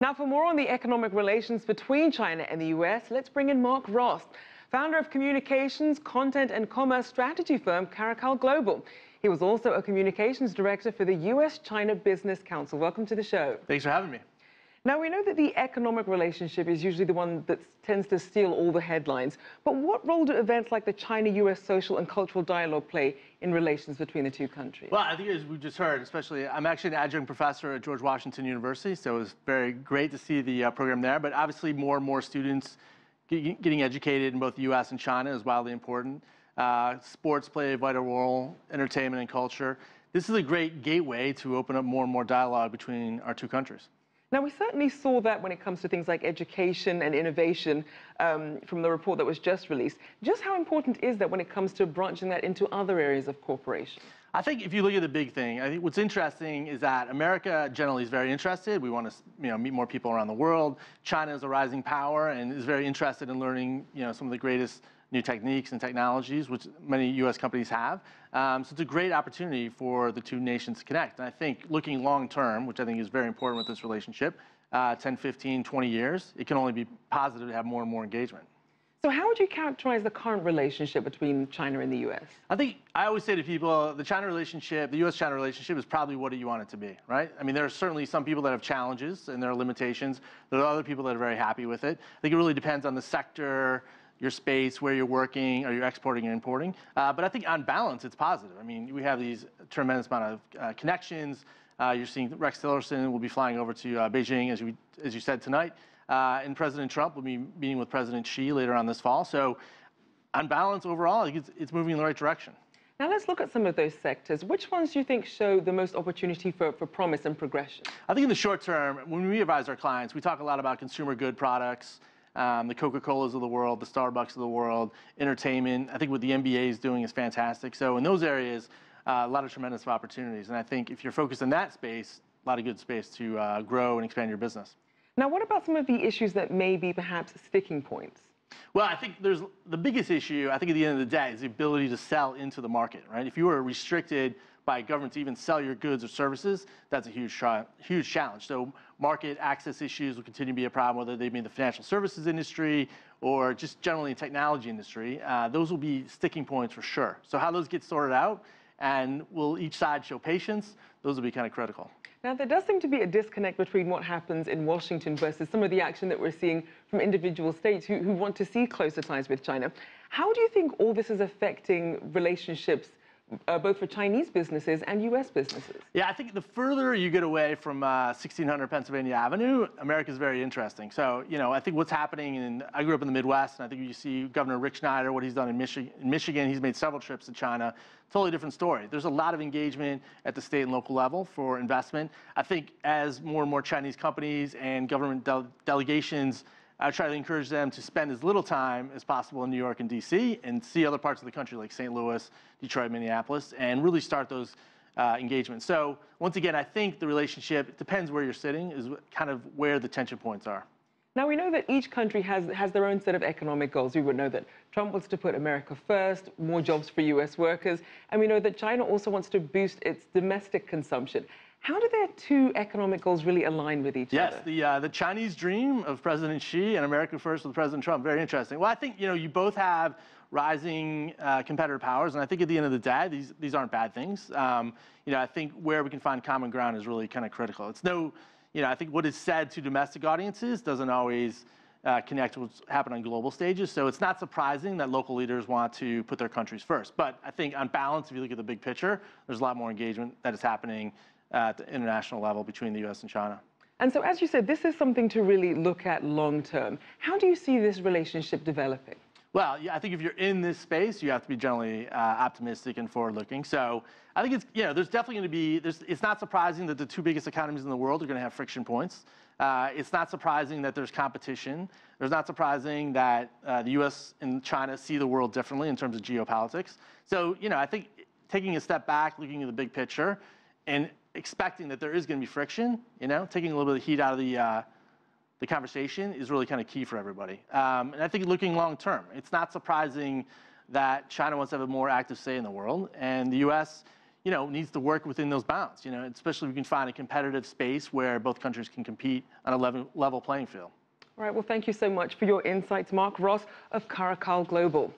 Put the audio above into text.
Now, for more on the economic relations between China and the US, let's bring in Marc Ross, founder of communications, content and commerce strategy firm Caracal Global. He was also a communications director for the US-China Business Council. Welcome to the show. Thanks for having me. Now, we know that the economic relationship is usually the one that tends to steal all the headlines. But what role do events like the China-US social and cultural dialogue play in relations between the two countries? Well, I think as we just heard, especially, I'm actually an adjunct professor at George Washington University, so it was very great to see the program there. But obviously, more and more students getting educated in both the US and China is wildly important. Sports play a vital role, entertainment and culture. This is a great gateway to open up more and more dialogue between our two countries. Now, we certainly saw that when it comes to things like education and innovation from the report that was just released. Just how important is that when it comes to branching that into other areas of cooperation? I think if you look at the big thing, I think what's interesting is that America generally is very interested. We want to meet more people around the world. China is a rising power and is very interested in learning some of the greatest new techniques and technologies, which many U.S. companies have. So it's a great opportunity for the two nations to connect. And I think looking long term, which I think is very important with this relationship, 10, 15, 20 years, it can only be positive to have more and more engagement. So how would you characterize the current relationship between China and the U.S.? I always say to people, the China relationship, the U.S.-China relationship is probably what you want it to be, right? I mean, there are certainly some people that have challenges and there are limitations. There are other people that are very happy with it. I think it really depends on the sector, your space, where you're working, are you exporting and importing? But I think on balance, it's positive. I mean, we have these tremendous amount of connections. You're seeing Rex Tillerson will be flying over to Beijing, as you said tonight. And President Trump will be meeting with President Xi later on this fall. So on balance, overall, I think it's moving in the right direction. Now let's look at some of those sectors. Which ones do you think show the most opportunity for promise and progression? I think in the short term, when we advise our clients, we talk a lot about consumer good products, the Coca-Colas of the world, the Starbucks of the world, entertainment. I think what the NBA is doing is fantastic. So in those areas, a lot of tremendous opportunities. And I think if you're focused in that space, a lot of good space to grow and expand your business. Now, what about some of the issues that may be perhaps sticking points? Well, I think there's the biggest issue, I think at the end of the day, is the ability to sell into the market, right? If you are restricted by government to even sell your goods or services, that's a huge challenge. So market access issues will continue to be a problem, whether they be in the financial services industry or just generally in technology industry. Those will be sticking points for sure. So how those get sorted out and will each side show patience, those will be kind of critical. Now, there does seem to be a disconnect between what happens in Washington versus some of the action that we're seeing from individual states who want to see closer ties with China. How do you think all this is affecting relationships both for Chinese businesses and U.S. businesses? Yeah, I think the further you get away from 1600 Pennsylvania Avenue, America is very interesting. So, I think what's happening, I grew up in the Midwest, and I think you see Governor Rick Schneider, what he's done in Michigan, he's made several trips to China. Totally different story. There's a lot of engagement at the state and local level for investment. I think as more and more Chinese companies and government delegations, I try to encourage them to spend as little time as possible in New York and D.C. and see other parts of the country like St. Louis, Detroit, Minneapolis, and really start those engagements. So once again, I think the relationship, it depends where you're sitting, is kind of where the tension points are. Now, we know that each country has their own set of economic goals. We would know that Trump wants to put America first, more jobs for U.S. workers, and we know that China also wants to boost its domestic consumption. How do their two economic goals really align with each other? Yes, the Chinese dream of President Xi and America first with President Trump, very interesting. Well, I think, you both have rising competitive powers, and I think at the end of the day, these aren't bad things. I think where we can find common ground is really kind of critical. It's I think what is said to domestic audiences doesn't always connect with what's happening on global stages. So it's not surprising that local leaders want to put their countries first. But I think on balance, if you look at the big picture, there's a lot more engagement that is happening at the international level between the U.S. and China. And so, as you said, this is something to really look at long term. How do you see this relationship developing? Well, yeah, I think if you're in this space, you have to be generally optimistic and forward-looking. So I think it's, there's definitely going to be, it's not surprising that the two biggest economies in the world are going to have friction points. It's not surprising that there's competition. It's not surprising that the U.S. and China see the world differently in terms of geopolitics. So, I think taking a step back, looking at the big picture, and expecting that there is going to be friction, taking a little bit of heat out of the conversation is really kind of key for everybody. And I think looking long term, it's not surprising that China wants to have a more active say in the world. And the U.S., needs to work within those bounds, especially if we can find a competitive space where both countries can compete on a level playing field. All right, well, thank you so much for your insights, Marc Ross of Caracal Global.